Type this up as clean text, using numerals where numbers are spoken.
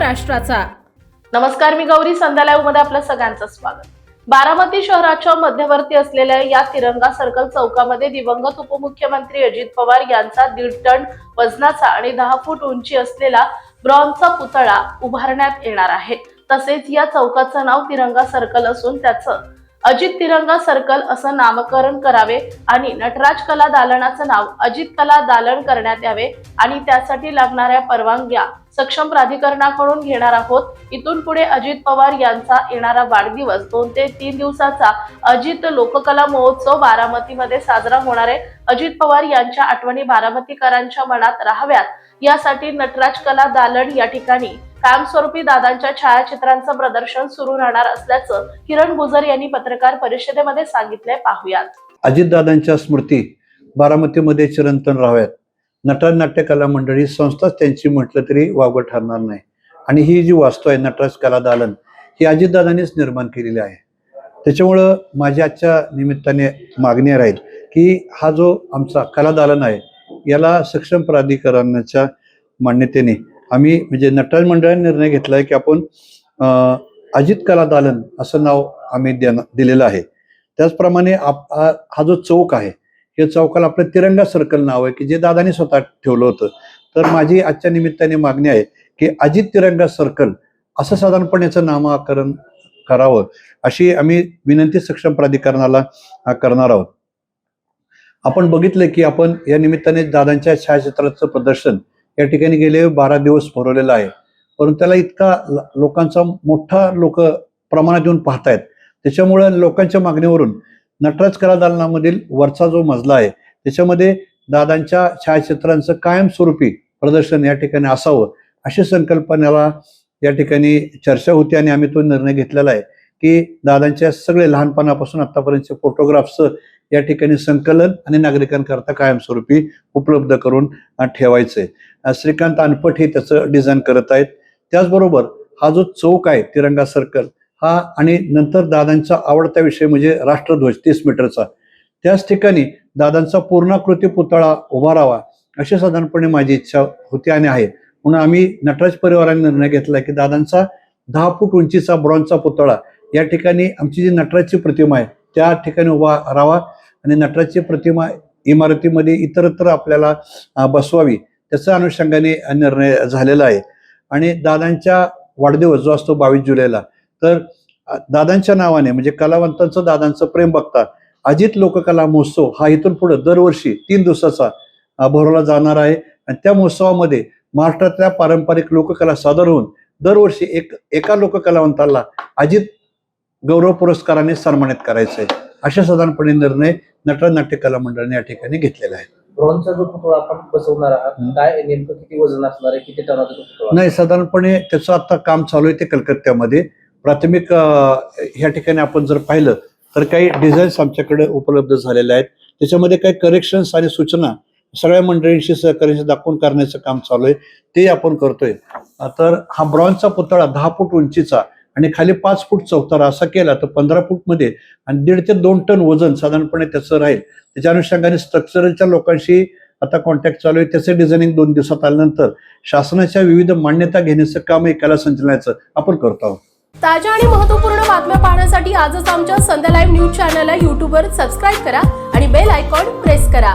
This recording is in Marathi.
महाराष्ट्राचा। नमस्कार, मी गौरी, संध्या लाईव्ह मध्ये आपलं सगळ्यांचं स्वागत। बारामती शहराच्या मध्यवर्ती असलेल्या या तिरंगा सर्कल चौकामध्ये दिवंगत उपमुख्यमंत्री अजित पवार यांचा 1.5 टन वजनाचा आणि 10 फूट उंची असलेला ब्रॉन्झचा पुतळा उभारण्यात येणार आहे। तसेच या चौकाचं नाव तिरंगा सर्कल असून त्याचं अजित तिरंगा सर्कल असं नामकरण करावे आणि नटराज कला दालनाचं नाव अजित कला दालन करण्यात यावे आणि त्यासाठी लागणाऱ्या परवानग्या सक्षम प्राधिकरणाकडून घेणार आहोत। इथून पुढे अजित पवार यांचा येणारा वाढदिवस 2 ते 3 दिवसाचा अजित लोककला महोत्सव बारामतीमध्ये साजरा होणार आहे। अजित पवार यांच्या आठवणी बारामतीकरांच्या मनात राहाव्यात यासाठी नटराज कला दालन या ठिकाणी कायमस्वरूपी दादांच्या छायाचित्रांचं प्रदर्शन सुरू राहणार असल्याचं किरण गुजर यांनी पत्रकार परिषदेमध्ये सांगितलंय। पाहूयात। अजितदादांच्या स्मृती बारामतीमध्ये चिरंतन राहाव्यात। नटराज नाट्य कला मंडळी संस्थाच त्यांची म्हटलं तरी वावगं ठरणार नाही आणि ही जी वास्तू आहे नटराज कला दालन ही अजितदादांनीच निर्माण केलेली आहे। त्याच्यामुळं माझी आजच्या निमित्ताने मागणी राहील की हा जो आमचा कला दालन आहे याला सक्षम प्राधिकरणाच्या मान्यतेने आम्ही म्हणजे नटराज मंडळाने निर्णय घेतलाय की आपण अजित कला दालन असं नाव आम्ही दिलेलं आहे। त्याचप्रमाणे हा जो चौक आहे या चौकाला आपलं तिरंगा सर्कल नाव आहे की जे दादांनी स्वतः ठेवलं होतं। तर माझी आजच्या निमित्ताने मागणी आहे की अजित तिरंगा सर्कल असं साधारणपणे याचं नामकरण करावं अशी आम्ही विनंती सक्षम प्राधिकरणाला करणार आहोत। आपण बघितलं की आपण या निमित्ताने दादांच्या छायाचित्राचं प्रदर्शन या ठिकाणी गेले 12 दिवस भरवलेलं आहे, परंतु त्याला इतका लोकांचा मोठा लोक प्रमाणात येऊन पाहतायत। त्याच्यामुळे लोकांच्या मागणीवरून नटराज कला दालनामधील वरचा जो मजला आहे त्याच्यामध्ये दादांच्या छायाचित्रांचं कायमस्वरूपी प्रदर्शन या ठिकाणी असावं अशी संकल्पनेला या ठिकाणी चर्चा होती आणि आम्ही तो निर्णय घेतलेला आहे की दादांच्या सगळे लहानपणापासून आतापर्यंतचे फोटोग्राफ्सचं या ठिकाणी संकलन आणि नागरिकांकरता कायमस्वरूपी उपलब्ध करून ठेवायचंय। श्रीकांत अनपट हे त्याचं डिझाईन करत आहेत। त्याचबरोबर हा जो चौक आहे तिरंगा सर्कल हा आणि नंतर दादांचा आवडता विषय म्हणजे राष्ट्रध्वज 30 मीटरचा, त्याच ठिकाणी दादांचा पूर्णाकृती पुतळा उभा राहावा अशी साधारणपणे माझी इच्छा होती आणि आहे। म्हणून आम्ही नटराज परिवाराने निर्णय घेतला की दादांचा 10 फूट उंचीचा ब्रॉन्झचा पुतळा या ठिकाणी आमची जी नटराजची प्रतिमा आहे त्या ठिकाणी उभा राहावा आणि नटराजची प्रतिमा इमारतीमध्ये इतरत्र आपल्याला बसवावी त्याच्या अनुषंगाने निर्णय झालेला आहे। आणि दादांच्या वाढदिवस जो असतो 22 जुलैला तर दादांच्या नावाने म्हणजे कलावंतांचं दादांचं प्रेम बघता अजित लोककला महोत्सव हा इथून पुढे दरवर्षी 3 दिवसाचा भरवला जाणार आहे आणि त्या महोत्सवामध्ये महाराष्ट्रातल्या पारंपरिक लोककला सादर होऊन दरवर्षी एका लोककलावंताला अजित गौरव पुरस्काराने सन्मानित करायचं आहे अशा साधारणपणे निर्णय नटराज नाट्य कला मंडळाने या ठिकाणी घेतलेला आहे। ब्रॉन्झचा जो पुतळा आपण बसवणार आहात काय नेमकं किती वजन असणार आहे, किती टनाचा पुतळा? नाही, साधारणपणे त्याचं आता काम चालू आहे ते कलकत्त्यामध्ये प्राथमिक ह्या ठिकाणी आपण जर पाहिलं तर काही डिझाईन्स आमच्याकडे उपलब्ध झालेले आहेत। त्याच्यामध्ये काही करेक्शन्स आणि सूचना सगळ्या मंडळींशी सहकार्य दाखवून करण्याचं काम चालू आहे ते आपण करतोय। तर हा ब्रॉन्झचा पुतळा 10 फूट उंचीचा आणि खाली 5 फूट चौतरा असा केला तर 15 फूट मध्ये आणि 1.5 ते 2 टन वजन साधारणपणे त्याचं राहील। त्याच्या अनुषंगाने स्ट्रक्चरलच्या लोकांशी आता कॉन्टॅक्ट चालू आहे। त्याचे डिझायनिंग 2 दिवसात आल्यानंतर शासनाच्या विविध मान्यता घेण्याचं काम कला संचालनाचं आपण करतो आहोत। ताज्या आणि महत्त्वपूर्ण बातम्या पाहण्यासाठी आजच आमच्या संध्या लाईव्ह न्यूज चॅनलला YouTube वर सबस्क्राईब करा आणि बेल आयकॉन प्रेस करा।